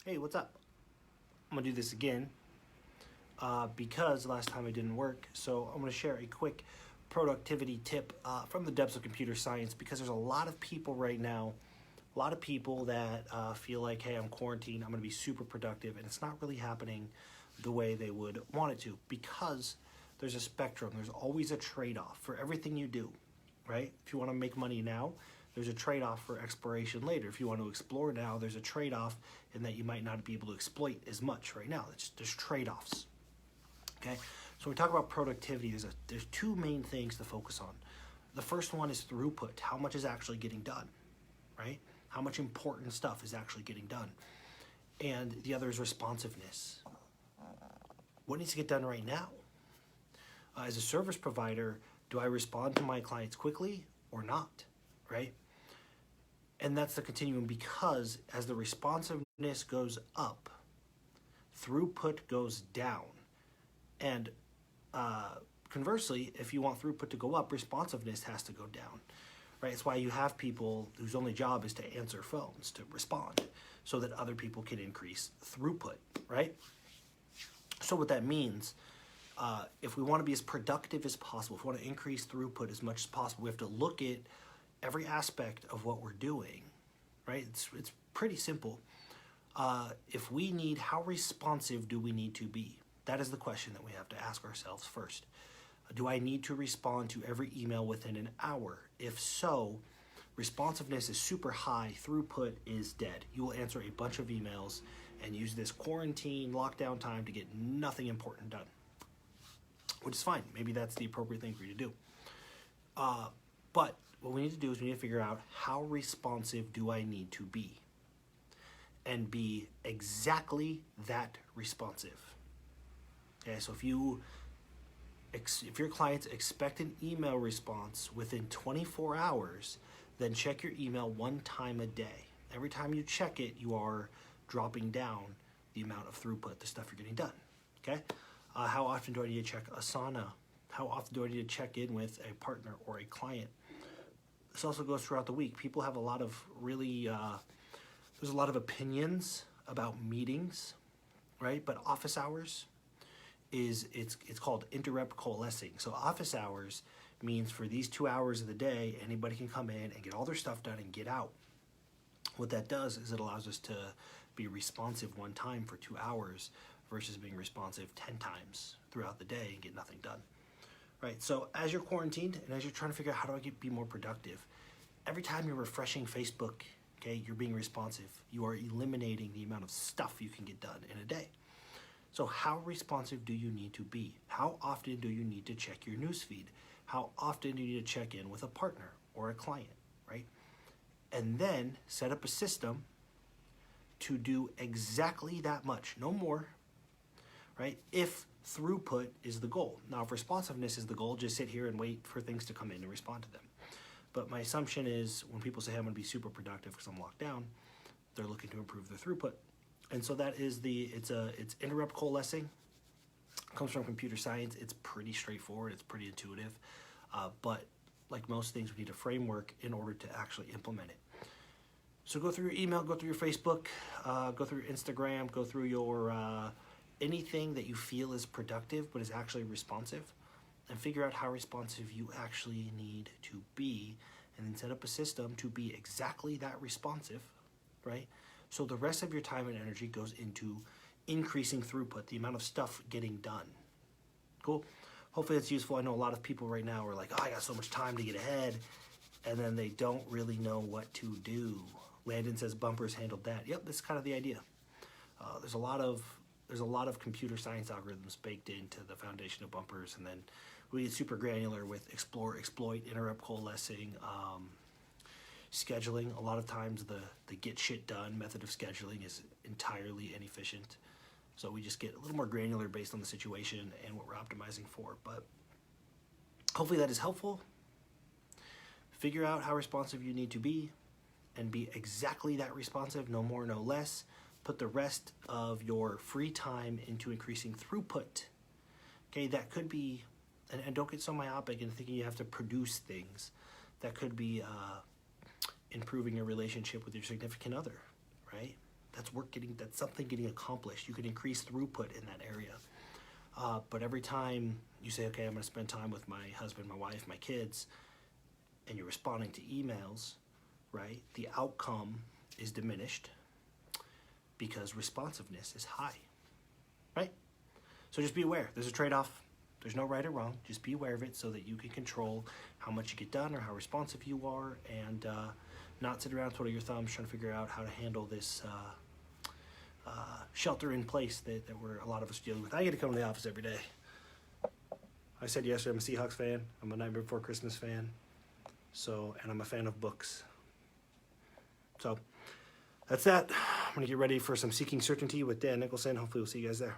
Hey, what's up? I'm gonna do this again because last time it didn't work. So I'm gonna share a quick productivity tip from the depths of computer science, because there's a lot of people right now, a lot of people that feel like, hey, I'm quarantined, I'm gonna be super productive, and it's not really happening the way they would want it to, because there's a spectrum. There's always a trade-off for everything you do, right? If you want to make money now, there's a trade-off for exploration later. If you want to explore now, there's a trade-off in that you might not be able to exploit as much right now. There's trade-offs. Okay, so when we talk about productivity, there's two main things to focus on. The first one is throughput. How much is actually getting done, right? How much important stuff is actually getting done? And the other is responsiveness. What needs to get done right now? As a service provider, do I respond to my clients quickly or not, right? And that's the continuum, because as the responsiveness goes up, throughput goes down. And conversely, if you want throughput to go up, responsiveness has to go down, right? It's why you have people whose only job is to answer phones, to respond, so that other people can increase throughput, right? So what that means, if we want to be as productive as possible, if we want to increase throughput as much as possible, we have to look at every aspect of what we're doing, right? It's pretty simple. If we need, how responsive do we need to be? That is the question that we have to ask ourselves first. Do I need to respond to every email within an hour? If so, responsiveness is super high, throughput is dead. You will answer a bunch of emails and use this quarantine lockdown time to get nothing important done, which is fine. Maybe that's the appropriate thing for you to do. But what we need to do is we need to figure out, how responsive do I need to be? And be exactly that responsive. Okay, so if your clients expect an email response within 24 hours, then check your email one time a day. Every time you check it, you are dropping down the amount of throughput, the stuff you're getting done. Okay? How often do I need to check Asana? How often do I need to check in with a partner or a client? This also goes throughout the week. People have a lot of there's a lot of opinions about meetings, right? But office hours it's called interrupt coalescing. So office hours means for these 2 hours of the day, anybody can come in and get all their stuff done and get out. What that does is it allows us to be responsive one time for 2 hours versus being responsive 10 times throughout the day and get nothing done. Right, so as you're quarantined and as you're trying to figure out, how do I be more productive? Every time you're refreshing Facebook, okay, you're being responsive. You are eliminating the amount of stuff you can get done in a day. So how responsive do you need to be? How often do you need to check your newsfeed? How often do you need to check in with a partner or a client, right? And then set up a system to do exactly that much, no more, right? If throughput is the goal. Now, if responsiveness is the goal, just sit here and wait for things to come in and respond to them. But my assumption is, when people say, I'm going to be super productive because I'm locked down, they're looking to improve their throughput. And so that is it's interrupt coalescing. It comes from computer science. It's pretty straightforward. It's pretty intuitive. But like most things, we need a framework in order to actually implement it. So go through your email, go through your Facebook, go through your Instagram, go through your anything that you feel is productive but is actually responsive, and figure out how responsive you actually need to be, and then set up a system to be exactly that responsive, right? So the rest of your time and energy goes into increasing throughput, the amount of stuff getting done. Cool? Hopefully that's useful. I know a lot of people right now are like, oh, I got so much time to get ahead, and then they don't really know what to do. Landon says bumpers handled that. Yep, that's kind of the idea. There's a lot of computer science algorithms baked into the foundation of bumpers, and then we get super granular with explore, exploit, interrupt coalescing, scheduling. A lot of times the get shit done method of scheduling is entirely inefficient. So we just get a little more granular based on the situation and what we're optimizing for. But hopefully that is helpful. Figure out how responsive you need to be and be exactly that responsive, no more, no less. Put the rest of your free time into increasing throughput. Okay, that could be, and don't get so myopic in thinking you have to produce things. That could be improving your relationship with your significant other, right? that's something getting accomplished. You can increase throughput in that area. But every time you say, okay, I'm going to spend time with my husband, my wife, my kids, and you're responding to emails, right? The outcome is diminished because responsiveness is high, right? So just be aware. There's a trade-off. There's no right or wrong. Just be aware of it so that you can control how much you get done or how responsive you are, and not sit around twiddling your thumbs trying to figure out how to handle this shelter in place that a lot of us dealing with. I get to come to the office every day. I said yesterday I'm a Seahawks fan. I'm a Nightmare Before Christmas fan. And I'm a fan of books. So that's that. I'm going to get ready for some Seeking Certainty with Dan Nicholson. Hopefully we'll see you guys there.